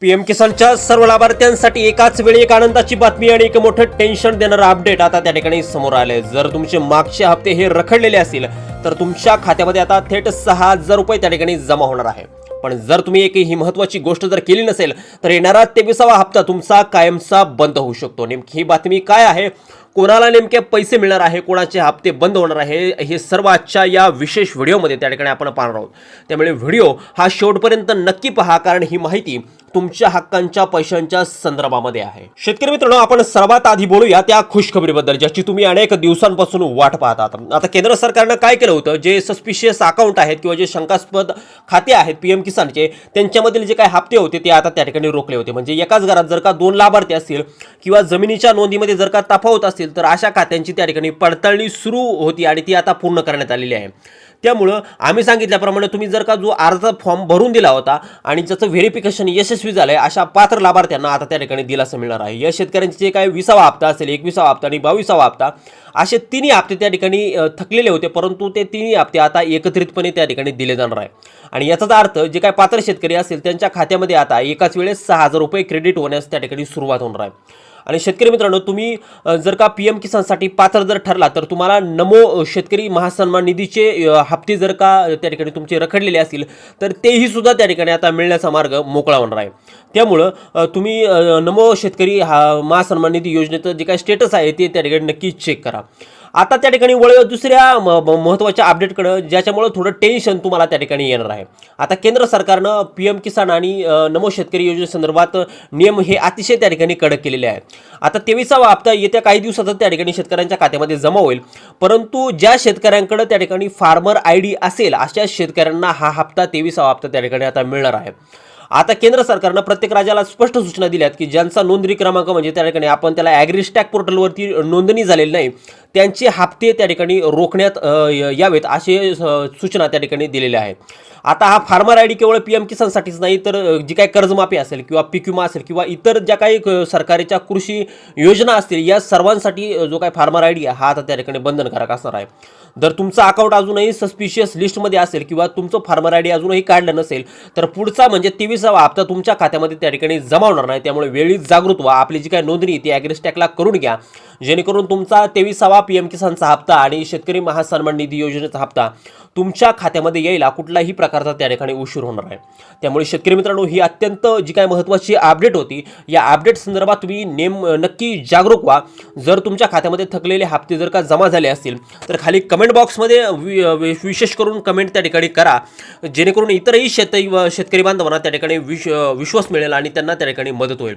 PM किसानच्या सर्व लाभार्थ्यांसाठी एकाच वेळी एक आनंदाची बातमी आणि एक मोठं टेन्शन देणारं अपडेट आता त्या ठिकाणी समोर आले। जर तुमचे मागचे हप्ते हे रखडलेले असतील तर तुमच्या खात्यामध्ये आता थेट 6,000 रुपये त्या ठिकाणी जमा होणार आहे। पण जर तुम्ही एक ही महत्त्वाची गोष्ट जर केली नसेल तर येणारा 23वा हप्ता तुमचा कायमचा बंद होऊ शकतो। नेमकी ही बातमी काय आहे, कोणाला नेमके पैसे मिळणार आहे, कोणाचे हप्ते बंद होणार आहे, हे सर्व आजच्या या विशेष व्हिडिओमध्ये त्या ठिकाणी आपण पाहणार आहोत। त्यामुळे व्हिडिओ हा शेवटपर्यंत नक्की पहा, कारण ही माहिती तुमच्या हक्कांच्या पैशांच्या संदर्भामध्ये आहे। शेतकरी मित्रांनो, आपण सर्वात आधी बोलूया त्या खुशखबरीबद्दल, ज्याची तुम्ही अनेक दिवसांपासून वाट पाहत आहात। आता केंद्र सरकारनं काय केलं होतं, जे सस्पिशियस अकाउंट आहेत किंवा जे शंकास्पद खाते आहेत पीएम किसानचे, त्यांच्यामधील जे काही हप्ते होते ते आता त्या ठिकाणी रोखले होते। म्हणजे एकाच घरात जर का 2 लाभार्थी असतील किंवा जमिनीच्या नोंदीमध्ये जर का तफावत असतील तर अशा खात्यांची त्या ठिकाणी पडताळणी सुरू होती आणि ती आता पूर्ण करण्यात आलेली आहे। त्यामुळं आम्ही सांगितल्याप्रमाणे तुम्ही जर का जो अर्ज फॉर्म भरून दिला होता आणि ज्याचं व्हेरिफिकेशन यशस्वी झालंय अशा पात्र लाभार्थ्यांना आता त्या ठिकाणी दिलासा मिळणार आहे। या शेतकऱ्यांचे जे काही 20वा हप्ता असेल, 21वा हप्ता आणि 22वा हप्ता, असे तिन्ही हप्ते त्या ठिकाणी थकलेले होते, परंतु ते तिन्ही हप्ते आता एकत्रितपणे त्या ठिकाणी दिले जाणार आहे। आणि याचाच अर्थ जे काही पात्र शेतकरी असतील त्यांच्या खात्यामध्ये आता एकाच वेळेस 6,000 रुपये क्रेडिट होण्यास त्या ठिकाणी सुरुवात होणार आहे। आणि शेतकरी मित्रांनो, तुम्ही जर का पीएम किसानसाठी पात्र जर ठरला तर तुम्हाला नमो शेतकरी महासन्मान निधीचे हप्ते जर का त्या ठिकाणी तुमचे रखडलेले असतील तर तेही सुद्धा त्या ठिकाणी आता मिळण्याचा मार्ग मोकळा होणार आहे। त्यामुळं तुम्ही नमो शेतकरी महासन्मान निधी योजनेचं जे काही स्टेटस आहे ते त्या ठिकाणी नक्कीच चेक करा। आता त्या ठिकाणी वळ दुसऱ्या महत्त्वाच्या अपडेटकडे, ज्याच्यामुळे थोडं टेन्शन तुम्हाला त्या ठिकाणी येणार आहे। आता केंद्र सरकारनं पीएम किसान आणि नमो शेतकरी योजनेसंदर्भात नियम हे अतिशय त्या ठिकाणी कडक केलेले आहेत। आता 23वा हप्ता येत्या काही दिवसातच त्या ठिकाणी शेतकऱ्यांच्या खात्यामध्ये जमा होईल, परंतु ज्या शेतकऱ्यांकडे त्या ठिकाणी फार्मर ID असेल अशा शेतकऱ्यांना हा हप्ता 23वा हप्ता त्या ठिकाणी आता मिळणार आहे। आता केंद्र सरकारनं प्रत्येक राज्याला स्पष्ट सूचना दिल्यात की ज्यांचा नोंदणी क्रमांक म्हणजे त्या ठिकाणी आपण त्याला ॲग्रीस्टॅक पोर्टलवरती नोंदणी झालेली नाही त्यांचे हप्ते त्या ठिकाणी रोखण्यात यावेत असे सूचना त्या ठिकाणी दिलेल्या आहेत। आता हा फार्मर ID केवळ पीएम किसानसाठीच नाही तर जी काही कर्जमाफी असेल किंवा पीक विमा असेल किंवा इतर ज्या काही सरकारच्या कृषी योजना असतील या सर्वांसाठी जो काही फार्मर ID हा आता त्या ठिकाणी बंधनकारक असणार आहे। जर तुमचं अकाउंट अजूनही सस्पिशियस लिस्टमध्ये असेल किंवा तुमचं फार्मर ID अजूनही काढलं नसेल तर पुढचा म्हणजे 23वा हप्ता तुमच्या खात्यामध्ये त्या ठिकाणी जमा होणार नाही। त्यामुळे वेळीच जागृत व्हा, आपली जी काही नोंदणी ती ॲग्रीस्टॅकला करून घ्या, जेणेकरून तुमचा 23वा पीएम किसानचा हप्ता आणि शेतकरी महासन्मान निधी योजनेचा हप्ता तुमच्या खात्यामध्ये यायला कुठलाही प्रकारचा त्या ठिकाणी उशीर होणार आहे। त्यामुळे शेतकरी मित्रांनो, ही अत्यंत जी काही महत्त्वाची अपडेट होती, या अपडेट संदर्भात तुम्ही नक्की जागरूक व्हा। जर तुमच्या खात्यामध्ये थकलेले हप्ते जर का जमा झाले असतील तर खाली कमेंट बॉक्समध्ये विशेष करून कमेंट त्या ठिकाणी करा, जेणेकरून इतरही शेतकरी बांधवांना त्या ठिकाणी विश्वास मिळेल आणि त्यांना त्या ठिकाणी मदत होईल।